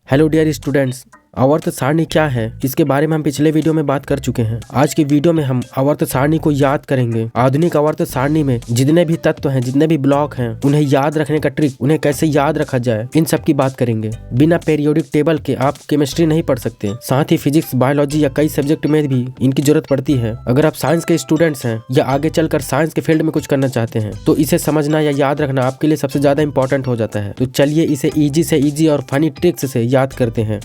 Hello dear students, आवर्त सारणी क्या है इसके बारे में हम पिछले वीडियो में बात कर चुके हैं। आज की वीडियो में हम आवर्त सारणी को याद करेंगे। आधुनिक आवर्त सारणी में जितने भी तत्व हैं, जितने भी ब्लॉक हैं, उन्हें याद रखने का ट्रिक, उन्हें कैसे याद रखा जाए, इन सब की बात करेंगे। बिना पीरियोडिक टेबल के आप केमिस्ट्री नहीं पढ़ सकते। साथ ही फिजिक्स, बायोलॉजी या कई सब्जेक्ट में भी इनकी जरूरत पड़ती है। अगर आप साइंस के स्टूडेंट्स हैं या आगे चलकर साइंस के फील्ड में कुछ करना चाहते हैं तो इसे समझना या याद रखना आपके लिए सबसे ज्यादा इंपॉर्टेंट हो जाता है। तो चलिए इसे इजी से इजी और फनी ट्रिक्स से याद करते हैं।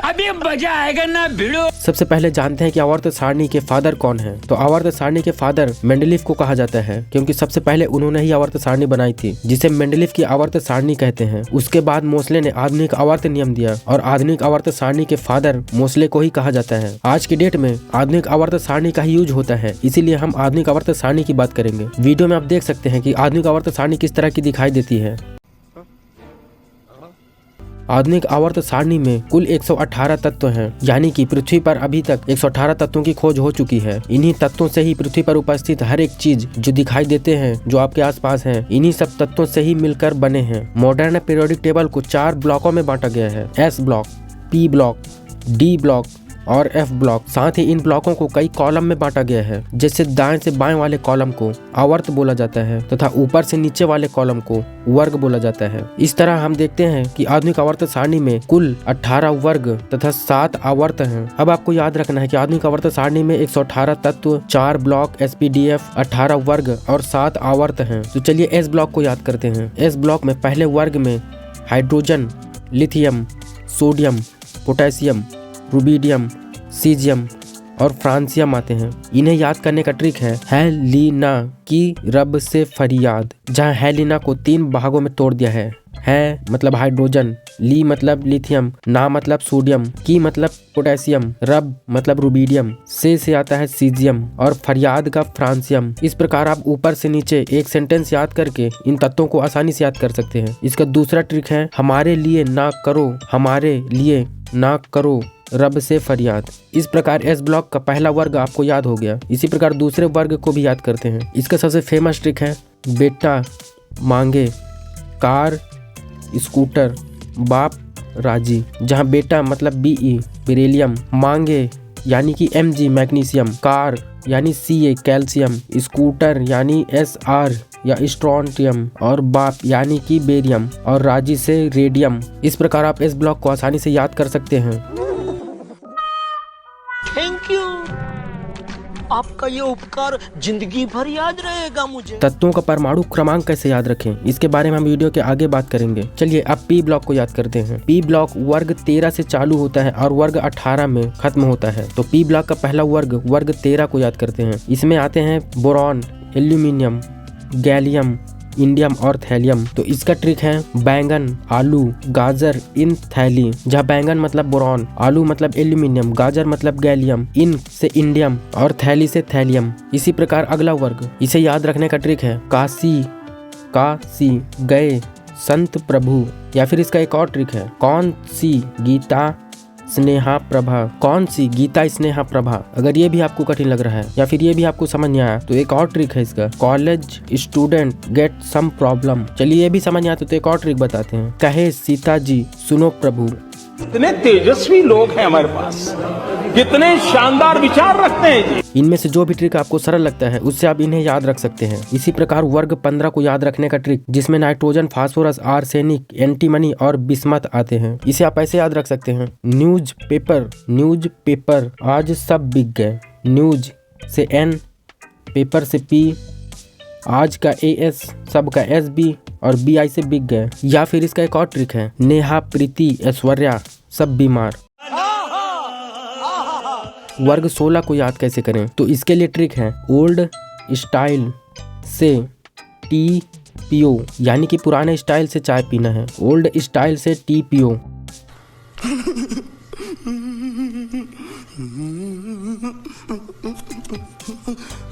अभी मजा आएगा ना भिड़ो। सबसे पहले जानते हैं कि आवर्त सारणी के फादर कौन है। तो आवर्त सारणी के फादर मेंडलीफ को कहा जाता है, क्योंकि सबसे पहले उन्होंने ही आवर्त सारणी बनाई थी, जिसे मेंडलीफ की आवर्त सारणी कहते हैं। उसके बाद मोसले ने आधुनिक आवर्त नियम दिया और आधुनिक आवर्त सारणी के फादर मोसले को ही कहा जाता है। आज की डेट में आधुनिक आवर्त सारणी का ही यूज होता है, इसीलिए हम आधुनिक आवर्त सारणी की बात करेंगे। वीडियो में आप देख सकते हैं कि आधुनिक आवर्त सारणी किस तरह की दिखाई देती है। आधुनिक आवर्त सारणी में कुल 118 तत्व हैं, यानी कि पृथ्वी पर अभी तक 118 तत्वों की खोज हो चुकी है। इन्हीं तत्वों से ही पृथ्वी पर उपस्थित हर एक चीज जो दिखाई देते हैं, जो आपके आसपास हैं, इन्हीं सब तत्वों से ही मिलकर बने हैं। मॉडर्न पीरियोडिक टेबल को 4 ब्लॉकों में बांटा गया है: S block, P block, D block और एफ ब्लॉक। साथ ही इन ब्लॉकों को कई कॉलम में बांटा गया है, जैसे दाएं से बाएं वाले कॉलम को आवर्त बोला जाता है तथा ऊपर से नीचे वाले कॉलम को वर्ग बोला जाता है। इस तरह हम देखते हैं कि आधुनिक आवर्त सारणी में कुल 18 वर्ग तथा 7 आवर्त हैं। अब आपको याद रखना है कि आधुनिक आवर्त सारणी में 118 तत्व, 4 ब्लॉक, SPDF, 18 वर्ग और 7 आवर्त हैं। तो चलिए एस ब्लॉक को याद करते हैं। एस ब्लॉक में पहले वर्ग में hydrogen, lithium, sodium, potassium, rubidium, caesium और फ्रांसियम आते हैं। इन्हें याद करने का ट्रिक है हेलिना की रब से फरियाद, जहाँ हेलिना को 3 भागों में तोड़ दिया है। मतलब हाइड्रोजन, ली मतलब लिथियम, ना मतलब सोडियम, की मतलब पोटेशियम, रब मतलब रुबिडियम, से आता है सीजियम और फरियाद का फ्रांसियम। इस प्रकार आप ऊपर से नीचे एक सेंटेंस याद करके इन तत्वों को आसानी से याद कर सकते हैं। इसका दूसरा ट्रिक है हमारे लिए ना करो, हमारे लिए ना करो रब से फरियाद। इस प्रकार एस ब्लॉक का पहला वर्ग आपको याद हो गया। इसी प्रकार दूसरे वर्ग को भी याद करते हैं। इसका सबसे फेमस ट्रिक है बेटा मांगे, कार स्कूटर, बाप राजी, जहाँ बेटा मतलब BE बेरिलियम, मांगे यानी कि Mg मैग्नीशियम, कार यानी Ca कैल्शियम, स्कूटर यानी SR या स्ट्रोंटियम और बाप यानी कि बेरियम और राजी से रेडियम। इस प्रकार आप इस ब्लॉक को आसानी से याद कर सकते हैं। थैंक यू, आपका ये उपकार जिंदगी भर याद रहेगा मुझे। तत्वों का परमाणु क्रमांक कैसे याद रखें, इसके बारे में हम वीडियो के आगे बात करेंगे। चलिए अब पी ब्लॉक को याद करते हैं। पी ब्लॉक वर्ग 13 से चालू होता है और वर्ग 18 में खत्म होता है। तो पी ब्लॉक का पहला वर्ग 13 को याद करते हैं। इसमें आते हैं बोरॉन, एल्यूमिनियम, गैलियम, इंडियम और थैलियम। तो इसका ट्रिक है बैंगन, आलू, गाजर, इन, थैली, जहाँ बैंगन मतलब बोरॉन, आलू मतलब एल्यूमिनियम, गाजर मतलब गैलियम, इन से इंडियम और थैली से थैलियम। इसी प्रकार अगला वर्ग, इसे याद रखने का ट्रिक है काशी गए संत प्रभु, या फिर इसका एक और ट्रिक है कौन सी गीता स्नेहा प्रभा, कौन सी गीता स्नेहा प्रभा। अगर ये भी आपको कठिन लग रहा है या फिर ये भी आपको समझ नहीं आया तो एक और ट्रिक है इसका college student get some problem. चलिए ये भी समझ नहीं आता तो एक और ट्रिक बताते हैं कहे सीता जी सुनो प्रभु। कितने तेजस्वी लोग हैं हमारे पास, कितने शानदार विचार रखते हैं जी। इनमें से जो भी ट्रिक आपको सरल लगता है उससे आप इन्हें याद रख सकते हैं। इसी प्रकार वर्ग 15 को याद रखने का ट्रिक, जिसमें नाइट्रोजन, फास्फोरस, आर्सेनिक, एंटीमनी और बिस्मत आते हैं। इसे आप ऐसे याद रख सकते हैं न्यूज पेपर आज सब बिक गए। न्यूज से N, पेपर से P, आज का AS, सब का SB और BI से बिक गए। या फिर इसका एक और ट्रिक है नेहा, प्रीति, ऐश्वर्या सब बीमार। वर्ग 16 को याद कैसे करें, तो इसके लिए ट्रिक है ओल्ड स्टाइल से TPO, यानी कि पुराने स्टाइल से चाय पीना है। ओल्ड स्टाइल से TPO।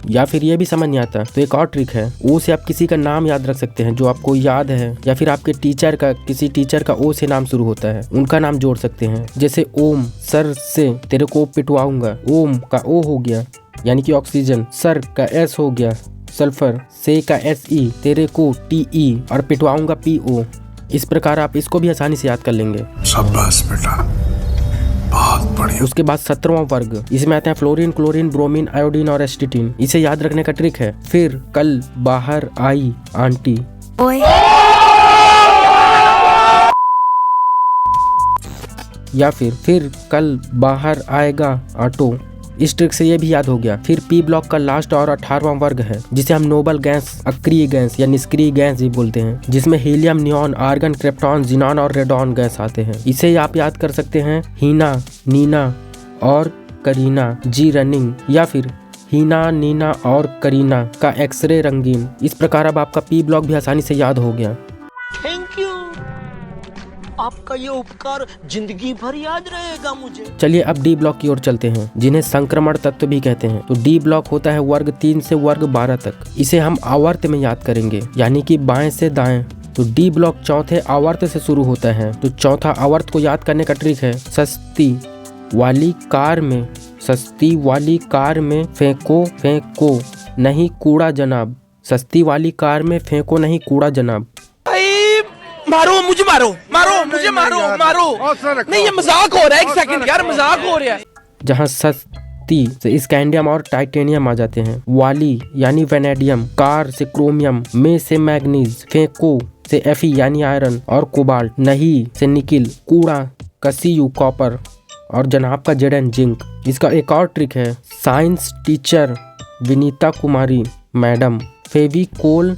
या फिर ये भी समझ नहीं आता तो एक और ट्रिक है ओ से आप किसी का नाम याद रख सकते हैं जो आपको याद है, या फिर आपके टीचर का, किसी टीचर का ओ से नाम शुरू होता है, उनका नाम जोड़ सकते हैं। जैसे ओम, सर से तेरे को पिटवाऊंगा, ओम का ओ हो गया यानी कि ऑक्सीजन, सर का एस हो गया सल्फर, से का SE, तेरे को TE और पिटवाऊंगा PO। इस प्रकार आप इसको भी आसानी से याद कर लेंगे। शाबाश बेटा, बहुत बढ़िया। उसके बाद 17वां वर्ग, इसमें आते हैं फ्लोरीन, क्लोरीन, ब्रोमीन, आयोडीन और एस्टिटीन। इसे याद रखने का ट्रिक है फिर कल बाहर आई आंटी। या फिर कल बाहर आएगा ऑटो। इस ट्रिक से ये भी याद हो गया। फिर पी ब्लॉक का लास्ट और 18वां वर्ग है जिसे हम नोबल गैस, अक्रिय गैस या निष्क्रिय गैस भी बोलते हैं, जिसमें helium, neon, argon, krypton, xenon और रेडॉन गैस आते हैं। इसे आप याद कर सकते हैं हीना, नीना और करीना, जी रनिंग, या फिर हीना, नीना और करीना का एक्सरे रंगीन। इस प्रकार अब आपका पी ब्लॉक भी आसानी से याद हो गया। थैंक यू, आपका ये उपकार जिंदगी भर याद रहेगा मुझे। चलिए अब डी ब्लॉक की ओर चलते हैं, जिन्हें संक्रमण तत्व भी कहते हैं। तो डी ब्लॉक होता है वर्ग 3 से वर्ग 12 तक। इसे हम आवर्त में याद करेंगे, यानी कि बाएं से दाएं। तो डी ब्लॉक चौथे आवर्त से शुरू होता है। तो चौथा आवर्त को याद करने का ट्रिक है सस्ती वाली कार में, सस्ती वाली कार में फेंको फेंको नहीं कूड़ा जनाब। सस्ती वाली कार में फेंको नहीं कूड़ा जनाब। मारो मुझे, मारो मारो मुझे, मारो मारो नहीं, ये मजाक हो रहा है। एक सेकंड यार, मजाक हो रहा है। जहाँ सस्ती से स्कैंडियम और टाइटेनियम आ जाते हैं, वाली यानी वेनेडियम, कार से क्रोमियम, में से मैग्नीज, फेंको से एफी यानी आयरन और कोबाल्ट, नहीं से निकिल, कूड़ा का सीयू कॉपर और जनाब का जेडन जिंक। इसका एक और ट्रिक है साइंस टीचर विनीता कुमारी मैडम, फेविकोल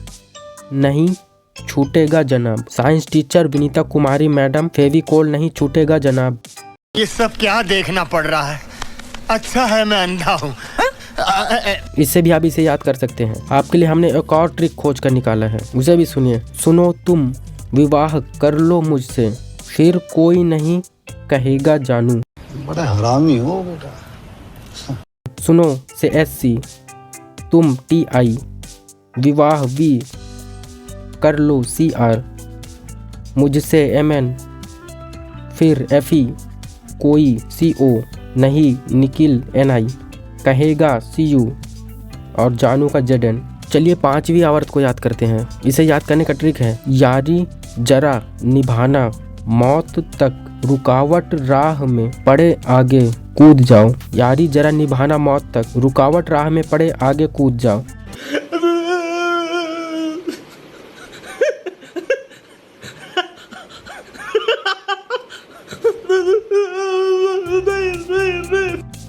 नहीं छूटेगा जनाब। साइंस टीचर विनीता कुमारी मैडम, फेविकोल नहीं छूटेगा जनाब। ये सब क्या देखना पड़ रहा है? अच्छा है मैं अंधा हूँ। इससे भी आप इसे याद कर सकते हैं। आपके लिए हमने एक और ट्रिक खोज कर निकाला है, उसे भी सुनिए। सुनो तुम विवाह कर लो मुझसे, फिर कोई नहीं कहेगा जानू। बड़ा हरामी हो बेटा। सुनो से SC, तुम TI, विवाह V, कर लो CR, मुझसे MN, फिर FE, कोई CO, नहीं निकिल NI, कहेगा CU और जानू का ZN। चलिए 5वीं आवर्त को याद करते हैं। इसे याद करने का ट्रिक है यारी जरा निभाना, मौत तक रुकावट राह में पड़े आगे कूद जाओ। यारी जरा निभाना, मौत तक रुकावट राह में पड़े आगे कूद जाओ।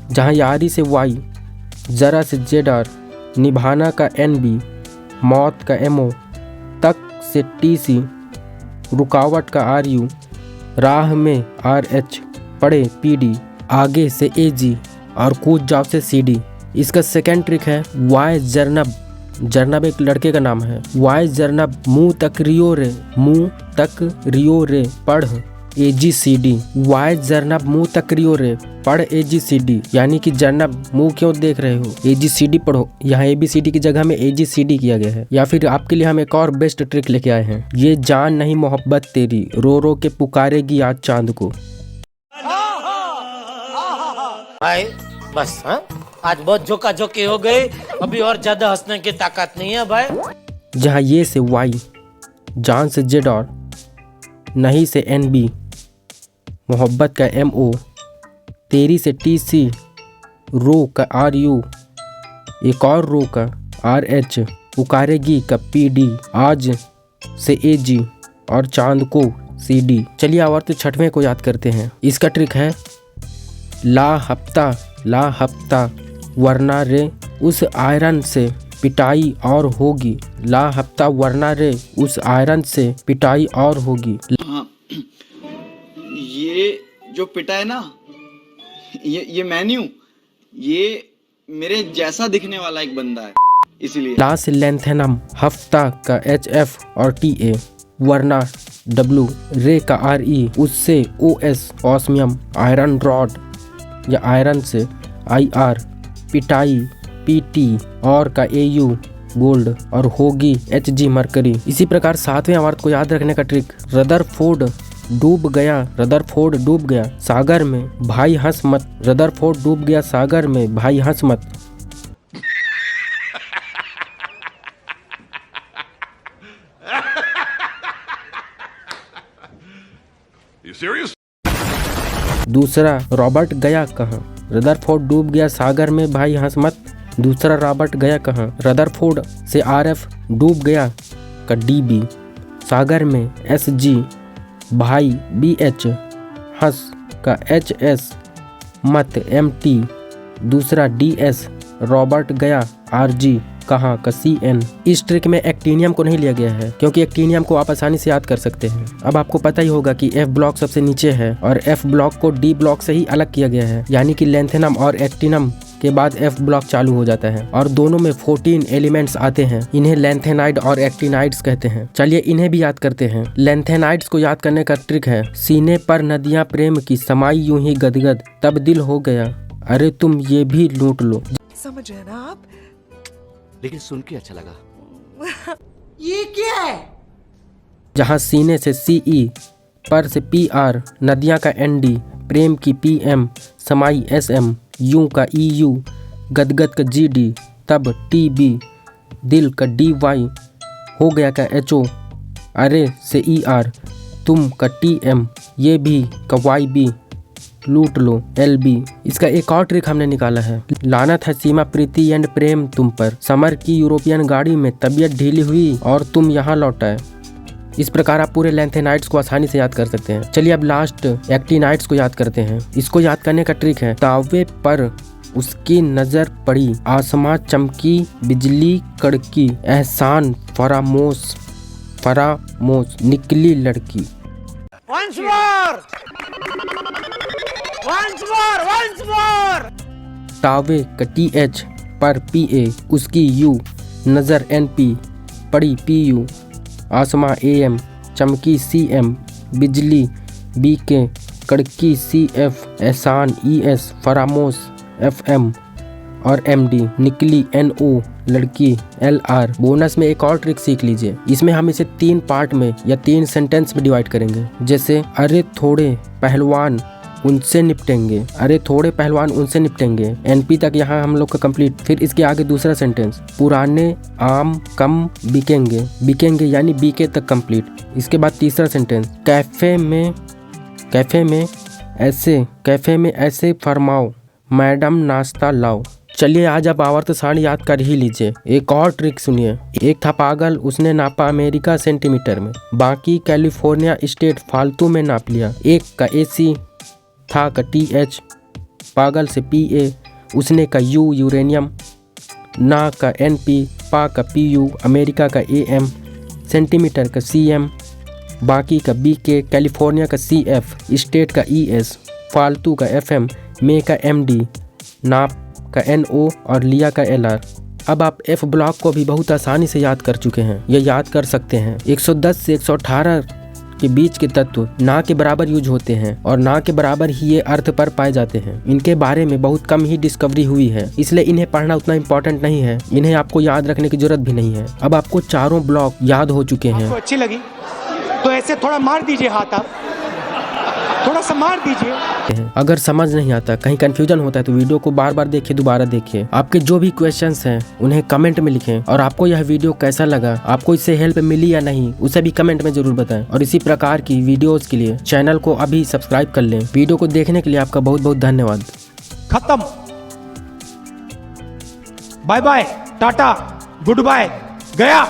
जहाँ यारी से Y, जरा से ZR, निभाना का NB, मौत का MO, तक से TC, रुकावट का RU, राह में RH, पड़े PD, आगे से AG और कूद जाओ से CD। इसका सेकेंड ट्रिक है Y जर्नब। जर्नब एक लड़के का नाम है। Y जर्नब, मुंह तक रियो रे, मुंह तक रियो रे, पढ़ AGCD। Y जर्नब, मुंह तक रियो रे, पढ़ AGCD, यानी कि जर्नब मुंह क्यों देख रहे हो, AGCD पढ़ो। यहाँ ABCD की जगह में AGCD किया गया है। या फिर आपके लिए हम एक और बेस्ट ट्रिक लेके आए हैं, ये जान नहीं मोहब्बत तेरी, रो रो के पुकारेगी आज चांद को। भाई बस, हाँ आज बहुत जोका जोकी हो गई, अभी और ज्यादा हंसने की ताकत नहीं है भाई। जहाँ ये से Y, जान से Z और नहीं से NB, मोहब्बत का MO, तेरी से TC, रो का RU, एक और रो का RH, पुकारेगी का PD, आज से AG और चांद को CD। चलिए आवर्त 6वें को याद करते हैं। इसका ट्रिक है ला हफ्ता वरना रे उस आयरन से पिटाई और होगी। ला हफ्ता वरना रे उस आयरन से पिटाई और होगी। ये जो पिटा है ना, ये मैन्यू, ये मेरे जैसा दिखने वाला एक बंदा है, इसीलिए। ला से लेंथेनम, हफ्ता का HF और TA, वरना W, रे का RE, उससे OS, ऑस्मियम, आयरन रॉड या आयरन से IR, पिटाई PT और का AU, गोल्ड और होगी HG, मरकरी। इसी प्रकार 7वें आवर्त को याद रखने का ट्रिक रदरफोर्ड डूब गया सागर में, भाई हंस मत। रदरफोर्ड डूब गया सागर में, भाई हंस मत। दूसरा, रॉबर्ट गया कहाँ? रदरफोर्ड डूब गया सागर में भाई हंस मत। दूसरा, रॉबर्ट गया कहाँ? रदरफोर्ड से RF डूब गया का DB, सागर में SG भाई BH, हंस का HS मत MT। दूसरा, DS रॉबर्ट गया RG कहाँ का CN। इस ट्रिक में एक्टिनियम को नहीं लिया गया है क्योंकि एक्टिनियम को आप आसानी से याद कर सकते हैं। अब आपको पता ही होगा कि F ब्लॉक सबसे नीचे है और F ब्लॉक को D ब्लॉक से ही अलग किया गया है, यानी कि लेंथेनम और एक्टिनम के बाद F ब्लॉक चालू हो जाता है और दोनों में 14 एलिमेंट्स आते हैं। इन्हें लेंथेनाइड और एक्टिनाइड्स कहते हैं। चलिए इन्हें भी याद करते हैं। लेंथेनाइड्स को याद करने का ट्रिक है, सीने पर नदियां प्रेम की समाई यूं ही गदगद, तब दिल हो गया अरे तुम ये भी लूट लो। समझ रहे ना आप? लेकिन सुन के अच्छा लगा। ये क्या है? जहाँ सीने से CE, पर से PR, नदियाँ का ND, प्रेम की PM, समाई SM, यूं का EU, गदगद का GD, तब TB, दिल का DY, हो गया का HO, अरे से ER, तुम का TM, ये भी का YB, लूट लो LB। इसका एक और ट्रिक हमने निकाला है, लानत है सीमा प्रीति एंड प्रेम तुम पर, समर की यूरोपियन गाड़ी में तबीयत ढीली हुई और तुम यहाँ लौटाए। इस प्रकार आप पूरे लेंथेनाइड्स को आसानी से याद कर सकते हैं। चलिए अब लास्ट एक्टिनाइड्स को याद करते हैं। इसको याद करने का ट्रिक है, तावे पर उसकी नजर पड़ी, आसमां चमकी, बिजली कड़की, एहसान फरामोश निकली लड़की। Once more! तावे का TH, पर PA, उसकी U, नजर NP, पड़ी PU, आसमां AM, चमकी CM, बिजली BK, कड़की CF, एहसान ES, फरामोश FM और MD, निकली NO, लड़की LR। बोनस में एक और ट्रिक सीख लीजिए। इसमें हम इसे 3 पार्ट में या 3 सेंटेंस में डिवाइड करेंगे। जैसे अरे थोड़े पहलवान उनसे निपटेंगे, अरे थोड़े पहलवान उनसे निपटेंगे, NP तक यहाँ हम लोग का कंप्लीट। फिर इसके आगे दूसरा सेंटेंस, पुराने आम कम बिकेंगे यानी BK तक कंप्लीट। इसके बाद तीसरा सेंटेंस, कैफे में ऐसे फरमाओ मैडम नाश्ता लाओ। चलिए आज आप आवर्त सारणी याद कर ही लीजिए। एक और ट्रिक सुनिए, एक था पागल, उसने नापा अमेरिका सेंटीमीटर में, बाकी कैलिफोर्निया स्टेट फालतू में नाप लिया। एक का AC था का TH, पागल से PA, उसने का U यूरेनियम, ना का NP, पा का PU, अमेरिका का AM, सेंटीमीटर का CM, बाकी का BK, कैलिफोर्निया का CF, स्टेट का ES, फालतू का FM, में का MD, नाप का NO और लिया का LR। अब आप F ब्लॉक को भी बहुत आसानी से याद कर चुके हैं। ये याद कर सकते हैं 110 से 118 के बीच के तत्व ना के बराबर यूज होते हैं और ना के बराबर ही ये अर्थ पर पाए जाते हैं। इनके बारे में बहुत कम ही डिस्कवरी हुई है, इसलिए इन्हें पढ़ना उतना इम्पोर्टेंट नहीं है। इन्हें आपको याद रखने की जरूरत भी नहीं है। अब आपको चारों ब्लॉक याद हो चुके हैं। आपको अच्छी लगी तो ऐसे थोड़ा मार दीजिए हाथ, आप थोड़ा सा मार दीजिए। अगर समझ नहीं आता, कहीं कंफ्यूजन होता है तो वीडियो को बार बार देखिए, दोबारा देखिए। आपके जो भी क्वेश्चंस हैं उन्हें कमेंट में लिखें और आपको यह वीडियो कैसा लगा, आपको इससे हेल्प मिली या नहीं, उसे भी कमेंट में जरूर बताएं। और इसी प्रकार की वीडियोस के लिए चैनल को अभी सब्सक्राइब कर लें। वीडियो को देखने के लिए आपका बहुत बहुत धन्यवाद। खत्म, bye bye, tata, goodbye, गया।